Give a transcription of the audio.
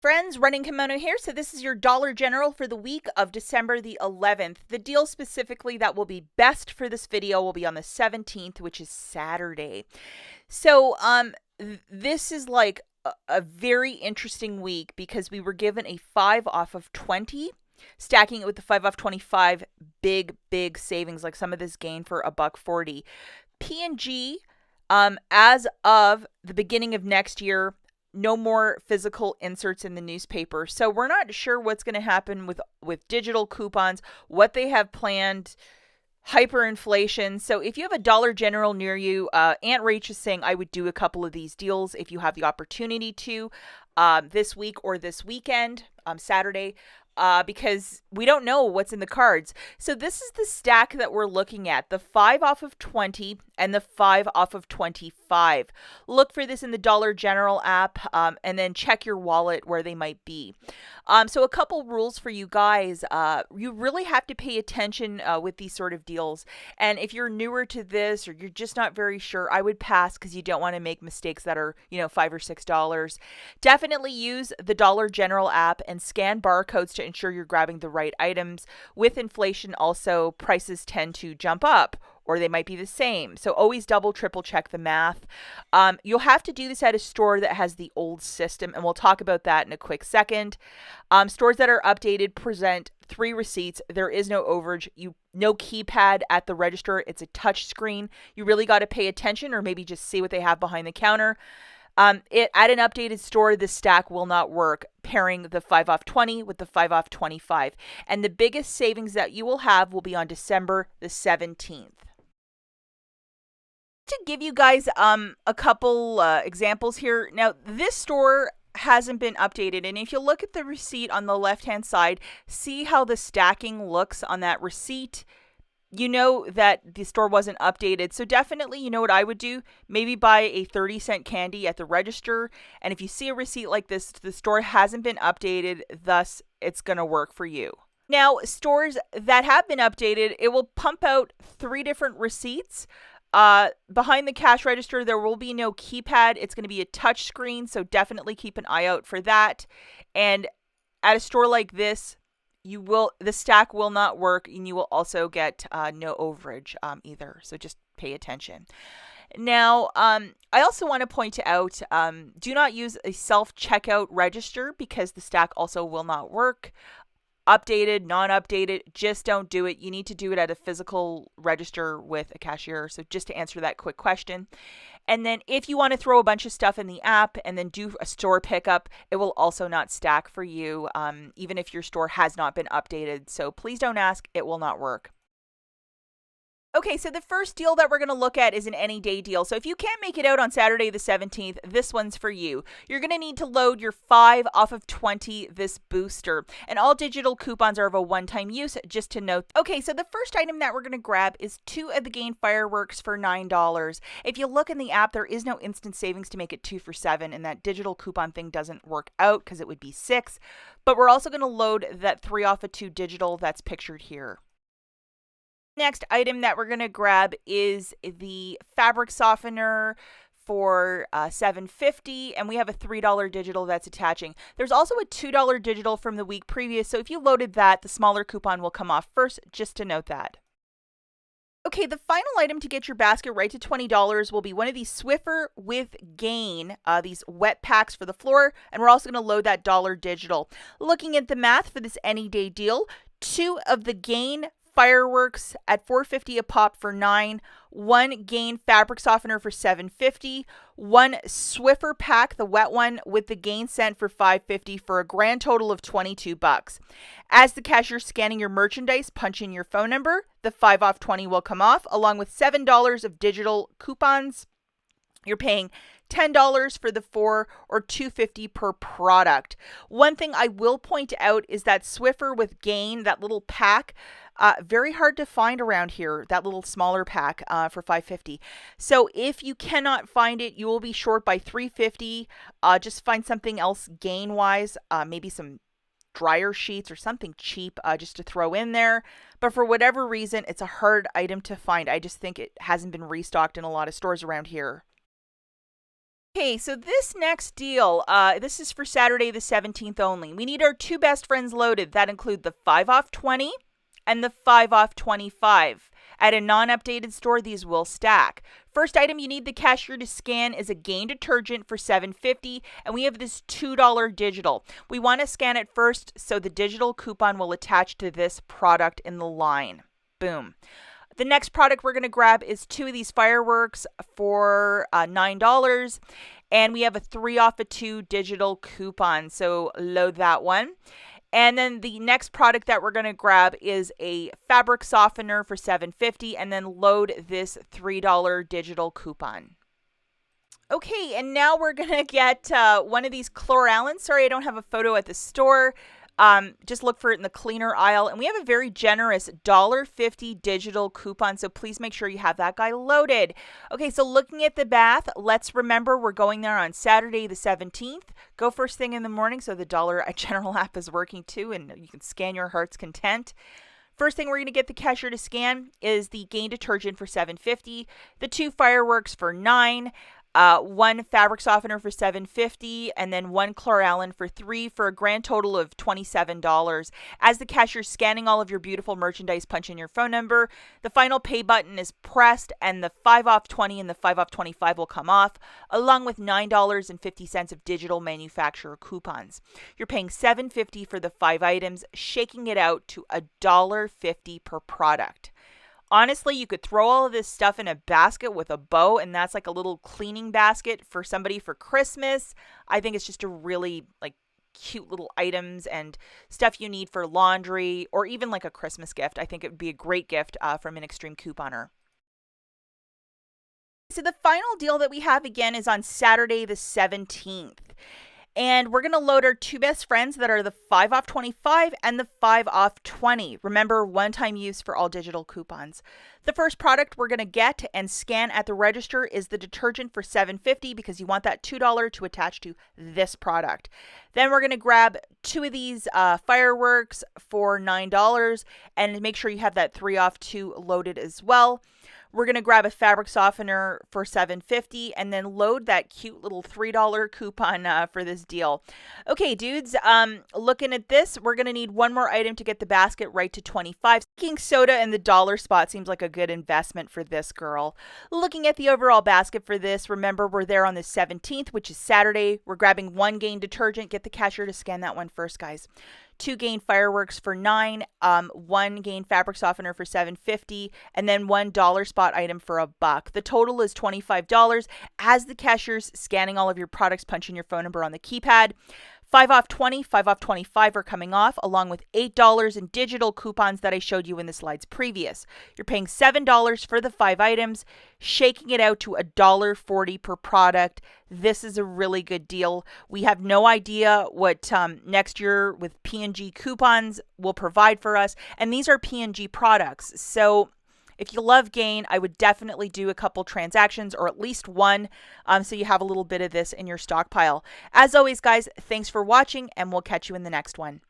Friends, Running Kimono here. So this is your Dollar General for the week of December the 11th. The deal specifically that will be best for this video will be on the 17th, which is Saturday. So this is like a very interesting week because we were given a 5 off of 20. Stacking it with the 5 off 25, big savings, like some of this gain for $1.40. P&G, as of the beginning of next year, no more physical inserts in the newspaper. So we're not sure what's going to happen with digital coupons, what they have planned, hyperinflation. So if you have a Dollar General near you, Aunt Rach is saying I would do a couple of these deals if you have the opportunity to this week or this weekend, Saturday. Because we don't know what's in the cards. So this is the stack that we're looking at, the 5 off of 20 and the 5 off of 25. Look for this in the Dollar General app, and then check your wallet where they might be. So a couple rules for you guys. You really have to pay attention with these sort of deals. And if you're newer to this or you're just not very sure, I would pass because you don't want to make mistakes that are, $5 or $6. Definitely use the Dollar General app and scan barcodes to ensure you're grabbing the right items. With inflation, also, prices tend to jump up, or they might be the same. So always double, triple check the math. You'll have to do this at a store that has the old system, and we'll talk about that in a quick second. Stores that are updated present 3 receipts. There is no overage. No keypad at the register. It's a touch screen. You really got to pay attention, or maybe just see what they have behind the counter. At an updated store, the stack will not work, pairing the 5 off 20 with the 5 off 25. And the biggest savings that you will have will be on December the 17th. To give you guys a couple examples here. Now, this store hasn't been updated, and if you look at the receipt on the left-hand side, see how the stacking looks on that receipt. You know that the store wasn't updated. So definitely, you know what I would do? Maybe buy a 30-cent candy at the register. And if you see a receipt like this, the store hasn't been updated, thus it's going to work for you. Now, stores that have been updated, it will pump out 3 different receipts. Behind the cash register, there will be no keypad. It's going to be a touch screen, so definitely keep an eye out for that. And at a store like this, the stack will not work, and you will also get no overage either. So just pay attention. Now, I also want to point out, do not use a self-checkout register because the stack also will not work. Updated, non-updated, just don't do it. You need to do it at a physical register with a cashier. So just to answer that quick question. And then if you want to throw a bunch of stuff in the app and then do a store pickup, it will also not stack for you, even if your store has not been updated. So please don't ask, it will not work. Okay, so the first deal that we're going to look at is an any day deal. So if you can't make it out on Saturday the 17th, this one's for you. You're going to need to load your 5 off of 20 this booster. And all digital coupons are of a one-time use, just to note. Okay, so the first item that we're going to grab is 2 of the Gain fireworks for $9. If you look in the app, there is no instant savings to make it 2 for $7, and that digital coupon thing doesn't work out because it would be 6. But we're also going to load that 3 off of 2 digital that's pictured here. Next item that we're going to grab is the fabric softener for $7.50, and we have a $3 digital that's attaching. There's also a $2 digital from the week previous, so if you loaded that, the smaller coupon will come off first, just to note that. Okay, the final item to get your basket right to $20 will be one of these Swiffer with Gain, these wet packs for the floor, and we're also going to load that $1 digital. Looking at the math for this any day deal, 2 of the Gain fireworks at $4.50 a pop for $9, 1 Gain fabric softener for $7.50, 1 Swiffer pack, the wet one with the Gain scent for $5.50 for a grand total of $22. As the cashier's scanning your merchandise, punch in your phone number. The 5 off 20 will come off, along with $7 of digital coupons. You're paying $10 for the 4 or $2.50 per product. One thing I will point out is that Swiffer with Gain, that little pack, very hard to find around here, that little smaller pack for $5.50. So if you cannot find it, you will be short by $3.50. Just find something else Gain-wise, maybe some dryer sheets or something cheap just to throw in there. But for whatever reason, it's a hard item to find. I just think it hasn't been restocked in a lot of stores around here. Okay, so this next deal, this is for Saturday the 17th only. We need our two best friends loaded. That include the 5 off 20 and the 5 off 25. At a non-updated store, these will stack. First item you need the cashier to scan is a Gain detergent for $7.50, and we have this $2 digital. We want to scan it first so the digital coupon will attach to this product in the line. Boom. The next product we're going to grab is two of these fireworks for $9. And we have a 3 off a 2 digital coupon. So load that one. And then the next product that we're going to grab is a fabric softener for $7.50. And then load this $3 digital coupon. Okay, and now we're going to get one of these chloralins. Sorry, I don't have a photo at the store. Just look for it in the cleaner aisle. And we have a very generous $1.50 digital coupon, so please make sure you have that guy loaded. Okay, so looking at the bath, let's remember we're going there on Saturday the 17th. Go first thing in the morning so the Dollar General app is working too, and you can scan your heart's content. First thing we're going to get the cashier to scan is the Gain detergent for $7.50, the 2 fireworks for $9, 1 fabric softener for $7.50, and then 1 chloralin for $3 for a grand total of $27. As the cashier's scanning all of your beautiful merchandise, punch in your phone number. The final pay button is pressed, and the 5 off 20 and the 5 off 25 will come off, along with $9.50 of digital manufacturer coupons. You're paying $7.50 for the 5 items, shaking it out to $1.50 per product. Honestly, you could throw all of this stuff in a basket with a bow, and that's like a little cleaning basket for somebody for Christmas. I think it's just a really cute little items and stuff you need for laundry or even like a Christmas gift. I think it would be a great gift from an extreme couponer. So the final deal that we have again is on Saturday the 17th. And we're going to load our two best friends that are the 5 off 25 and the 5 off 20. Remember, one-time use for all digital coupons. The first product we're going to get and scan at the register is the detergent for $7.50 because you want that $2 to attach to this product. Then we're going to grab 2 of these fireworks for $9 and make sure you have that 3 off 2 loaded as well. We're going to grab a fabric softener for $7.50 and then load that cute little $3 coupon for this deal. Okay, dudes, looking at this, we're going to need one more item to get the basket right to $25. Baking soda in the dollar spot seems like a good investment for this girl. Looking at the overall basket for this, remember we're there on the 17th, which is Saturday. We're grabbing 1 Gain detergent. Get the cashier to scan that one first, guys. 2 Gain fireworks for $9, 1 Gain fabric softener for $7.50, and then $1 spot item for $1. The total is $25. As the cashier's scanning all of your products, punch in your phone number on the keypad. 5 off 20, 5 off 25 are coming off, along with $8 in digital coupons that I showed you in the slides previous. You're paying $7 for the 5 items, shaking it out to $1.40 per product. This is a really good deal. We have no idea what next year with P&G coupons will provide for us, and these are P&G products. So if you love Gain, I would definitely do a couple transactions or at least one so you have a little bit of this in your stockpile. As always, guys, thanks for watching, and we'll catch you in the next one.